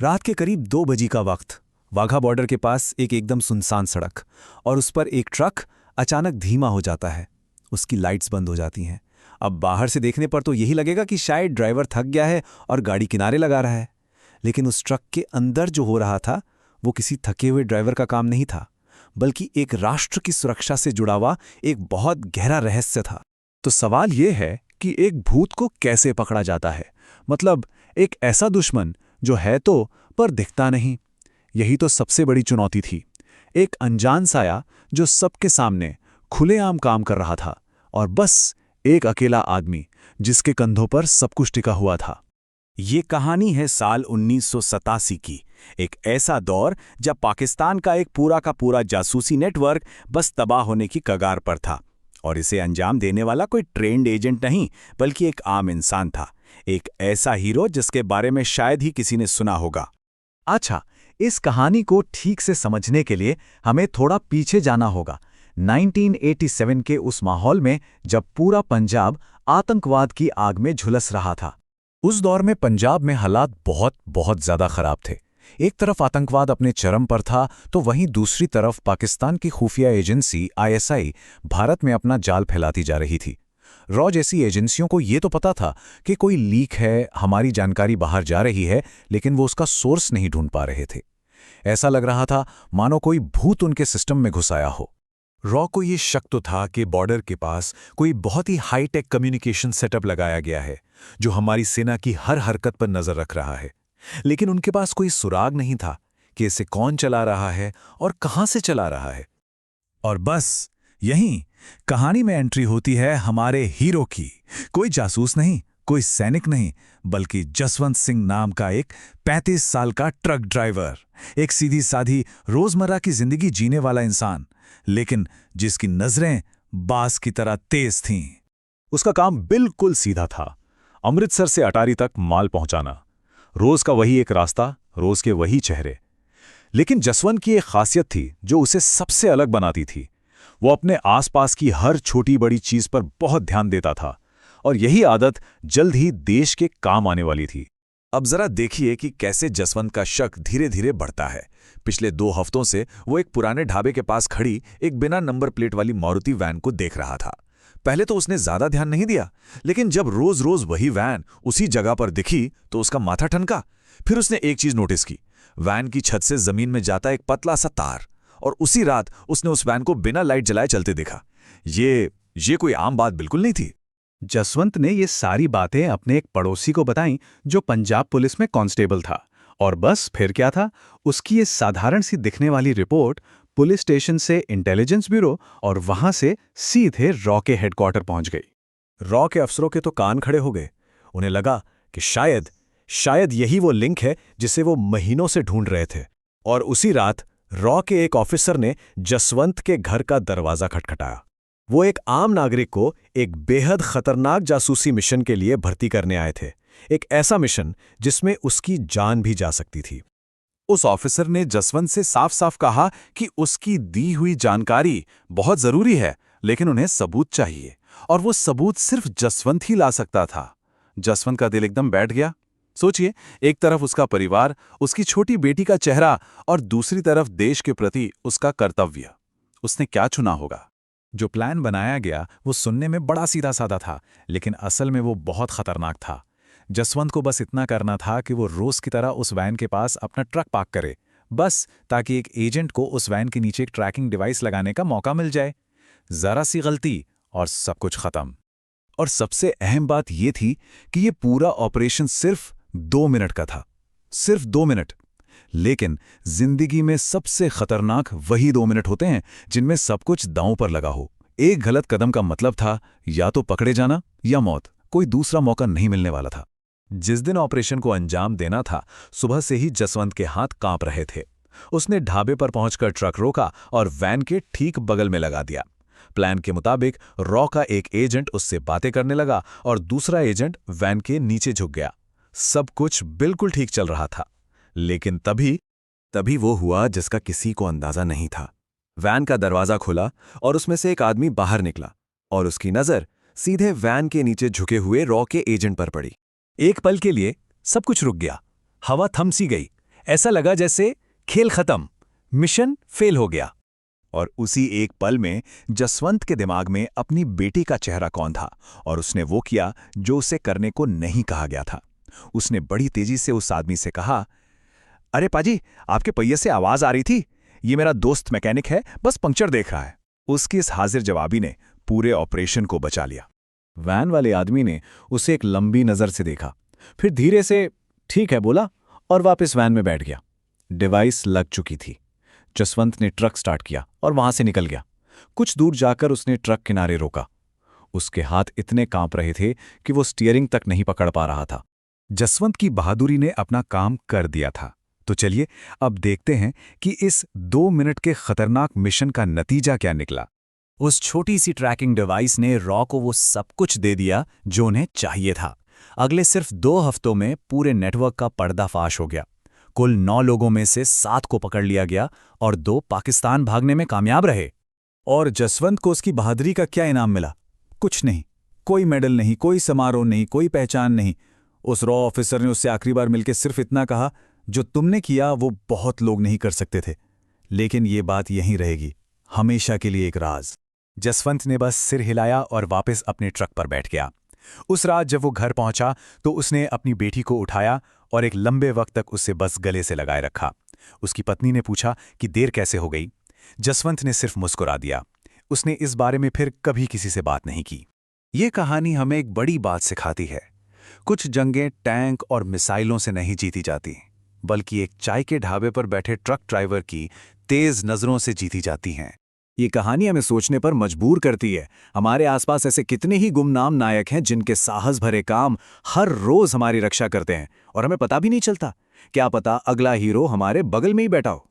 रात के करीब 2 बजे का वक्त, वाघा बॉर्डर के पास एक एकदम सुनसान सड़क, और उस पर एक ट्रक अचानक धीमा हो जाता है। उसकी लाइट्स बंद हो जाती हैं। अब बाहर से देखने पर तो यही लगेगा कि शायद ड्राइवर थक गया है और गाड़ी किनारे लगा रहा है, लेकिन उस ट्रक के अंदर जो हो रहा था वो किसी थके हुए ड्राइवर का काम नहीं था, बल्कि एक राष्ट्र की सुरक्षा से जुड़ा हुआ एक बहुत गहरा रहस्य था। तो सवाल ये है कि एक भूत को कैसे पकड़ा जाता है, मतलब एक ऐसा दुश्मन जो है तो पर दिखता नहीं। यही तो सबसे बड़ी चुनौती थी। एक अनजान साया जो सबके सामने खुलेआम काम कर रहा था, और बस एक अकेला आदमी जिसके कंधों पर सब कुछ टिका हुआ था। ये कहानी है साल 1987 की, एक ऐसा दौर जब पाकिस्तान का एक पूरा का पूरा जासूसी नेटवर्क बस तबाह होने की कगार पर था, और इसे अंजाम देने वाला कोई ट्रेंड एजेंट नहीं बल्कि एक आम इंसान था, एक ऐसा हीरो जिसके बारे में शायद ही किसी ने सुना होगा। अच्छा, इस कहानी को ठीक से समझने के लिए हमें थोड़ा पीछे जाना होगा, 1987 के उस माहौल में जब पूरा पंजाब आतंकवाद की आग में झुलस रहा था। उस दौर में पंजाब में हालात बहुत बहुत ज्यादा खराब थे। एक तरफ आतंकवाद अपने चरम पर था, तो वहीं दूसरी तरफ पाकिस्तान की खुफिया एजेंसी ISI भारत में अपना जाल फैलाती जा रही थी। रॉ जैसी एजेंसियों को ये तो पता था कि कोई लीक है, हमारी जानकारी बाहर जा रही है, लेकिन वो उसका सोर्स नहीं ढूंढ पा रहे थे। ऐसा लग रहा था मानो कोई भूत उनके सिस्टम में घुस आया हो। रॉ को ये शक तो था कि बॉर्डर के पास कोई बहुत ही हाईटेक कम्युनिकेशन सेटअप लगाया गया है जो हमारी सेना की हर हरकत पर नजर रख रहा है, लेकिन उनके पास कोई सुराग नहीं था कि इसे कौन चला रहा है और कहां से चला रहा है। और बस यहीं कहानी में एंट्री होती है हमारे हीरो की। कोई जासूस नहीं, कोई सैनिक नहीं, बल्कि जसवंत सिंह नाम का एक 35 साल का ट्रक ड्राइवर, एक सीधी साधी रोजमर्रा की जिंदगी जीने वाला इंसान, लेकिन जिसकी नजरें बाज की तरह तेज थीं। उसका काम बिल्कुल सीधा था, अमृतसर से अटारी तक माल पहुंचाना। रोज का वही एक रास्ता, रोज के वही चेहरे। लेकिन जसवंत की एक खासियत थी जो उसे सबसे अलग बनाती थी। वो अपने आसपास की हर छोटी बड़ी चीज पर बहुत ध्यान देता था, और यही आदत जल्द ही देश के काम आने वाली थी। अब जरा देखिए कि कैसे जसवंत का शक धीरे धीरे बढ़ता है। पिछले 2 हफ्तों से वो एक पुराने ढाबे के पास खड़ी एक बिना नंबर प्लेट वाली मारुति वैन को देख रहा था। पहले तो उसने ज्यादा ध्यान नहीं दिया, लेकिन जब रोज रोज वही वैन उसी जगह पर दिखी तो उसका माथा ठनका। फिर उसने एक चीज नोटिस की, वैन की छत से जमीन में जाता एक पतला सा तार, और उसी रात उसने उस वैन को बिना लाइट जलाए चलते देखा। ये कोई आम बात बिल्कुल नहीं थी। जसवंत ने ये सारी बातें अपने एक पड़ोसी को बताईं जो पंजाब पुलिस में कांस्टेबल था, और बस फिर क्या था, उसकी ये साधारण सी दिखने वाली रिपोर्ट पुलिस स्टेशन से इंटेलिजेंस ब्यूरो और वहां से सीधे रॉ के हेडक्वार्टर पहुंच गई। रॉ के अफसरों के तो कान खड़े हो गए। उन्हें लगा कि शायद यही वो लिंक है जिसे वो महीनों से ढूंढ रहे थे। और उसी रात रॉ के एक ऑफिसर ने जसवंत के घर का दरवाजा खटखटाया। वो एक आम नागरिक को एक बेहद खतरनाक जासूसी मिशन के लिए भर्ती करने आए थे, एक ऐसा मिशन जिसमें उसकी जान भी जा सकती थी। उस ऑफिसर ने जसवंत से साफ साफ कहा कि उसकी दी हुई जानकारी बहुत जरूरी है, लेकिन उन्हें सबूत चाहिए, और वो सबूत सिर्फ जसवंत ही ला सकता था। जसवंत का दिल एकदम बैठ गया। सोचिए, एक तरफ उसका परिवार, उसकी छोटी बेटी का चेहरा, और दूसरी तरफ देश के प्रति उसका कर्तव्य। उसने क्या चुना होगा? जो प्लान बनाया गया वो सुनने में बड़ा सीधा साधा था, लेकिन असल में वो बहुत खतरनाक था। जसवंत को बस इतना करना था कि वो रोज की तरह उस वैन के पास अपना ट्रक पार्क करे, बस ताकि एक एजेंट को उस वैन के नीचे एक ट्रैकिंग डिवाइस लगाने का मौका मिल जाए। जरा सी गलती और सब कुछ खत्म। और सबसे अहम बात यह थी कि ये पूरा ऑपरेशन सिर्फ 2 मिनट का था, सिर्फ 2 मिनट। लेकिन जिंदगी में सबसे खतरनाक वही 2 मिनट होते हैं जिनमें सब कुछ दांव पर लगा हो। एक गलत कदम का मतलब था या तो पकड़े जाना या मौत, कोई दूसरा मौका नहीं मिलने वाला था। जिस दिन ऑपरेशन को अंजाम देना था, सुबह से ही जसवंत के हाथ कांप रहे थे। उसने ढाबे पर पहुंचकर ट्रक रोका और वैन के ठीक बगल में लगा दिया। प्लान के मुताबिक रॉ का एक एजेंट उससे बातें करने लगा और दूसरा एजेंट वैन के नीचे झुक गया। सब कुछ बिल्कुल ठीक चल रहा था, लेकिन तभी वो हुआ जिसका किसी को अंदाजा नहीं था। वैन का दरवाजा खुला और उसमें से एक आदमी बाहर निकला, और उसकी नजर सीधे वैन के नीचे झुके हुए रॉ के एजेंट पर पड़ी। एक पल के लिए सब कुछ रुक गया, हवा थम सी गई। ऐसा लगा जैसे खेल खत्म, मिशन फेल हो गया। और उसी एक पल में जसवंत के दिमाग में अपनी बेटी का चेहरा कौन था, और उसने वो किया जो उसे करने को नहीं कहा गया था। उसने बड़ी तेजी से उस आदमी से कहा, अरे पाजी, आपके पहिए से आवाज आ रही थी। ये मेरा दोस्त मैकेनिक है, बस पंक्चर देख रहा है। उसकी इस हाजिर जवाबी ने पूरे ऑपरेशन को बचा लिया। वैन वाले आदमी ने उसे एक लंबी नजर से देखा, फिर धीरे से ठीक है बोला और वापस वैन में बैठ गया। डिवाइस लग चुकी थी। जसवंत ने ट्रक स्टार्ट किया और वहां से निकल गया। कुछ दूर जाकर उसने ट्रक किनारे रोका। उसके हाथ इतने कांप रहे थे कि वो स्टीयरिंग तक नहीं पकड़ पा रहा था। जसवंत की बहादुरी ने अपना काम कर दिया था। तो चलिए अब देखते हैं कि इस 2 मिनट के खतरनाक मिशन का नतीजा क्या निकला। उस छोटी सी ट्रैकिंग डिवाइस ने रॉ को वो सब कुछ दे दिया जो उन्हें चाहिए था। अगले सिर्फ 2 हफ्तों में पूरे नेटवर्क का पर्दाफाश हो गया। कुल 9 लोगों में से 7 को पकड़ लिया गया और 2 पाकिस्तान भागने में कामयाब रहे। और जसवंत को उसकी बहादुरी का क्या इनाम मिला? कुछ नहीं, कोई मेडल नहीं, कोई समारोह नहीं, कोई पहचान नहीं। उस रॉ ऑफिसर ने उससे आखिरी बार मिलकर सिर्फ इतना कहा, जो तुमने किया वो बहुत लोग नहीं कर सकते थे। लेकिन ये बात यहीं रहेगी, हमेशा के लिए एक राज। जसवंत ने बस सिर हिलाया और वापस अपने ट्रक पर बैठ गया। उस रात जब वो घर पहुंचा तो उसने अपनी बेटी को उठाया और एक लंबे वक्त तक उसे बस गले से लगाए रखा। उसकी पत्नी ने पूछा कि देर कैसे हो गई। जसवंत ने सिर्फ मुस्कुरा दिया। उसने इस बारे में फिर कभी किसी से बात नहीं की। ये कहानी हमें एक बड़ी बात सिखाती है। कुछ जंगें टैंक और मिसाइलों से नहीं जीती जाती, बल्कि एक चाय के ढाबे पर बैठे ट्रक ड्राइवर की तेज नजरों से जीती जाती हैं। ये कहानी हमें सोचने पर मजबूर करती है। हमारे आसपास ऐसे कितने ही गुमनाम नायक हैं जिनके साहस भरे काम हर रोज हमारी रक्षा करते हैं और हमें पता भी नहीं चलता। क्या पता अगला हीरो हमारे बगल में ही बैठा हो।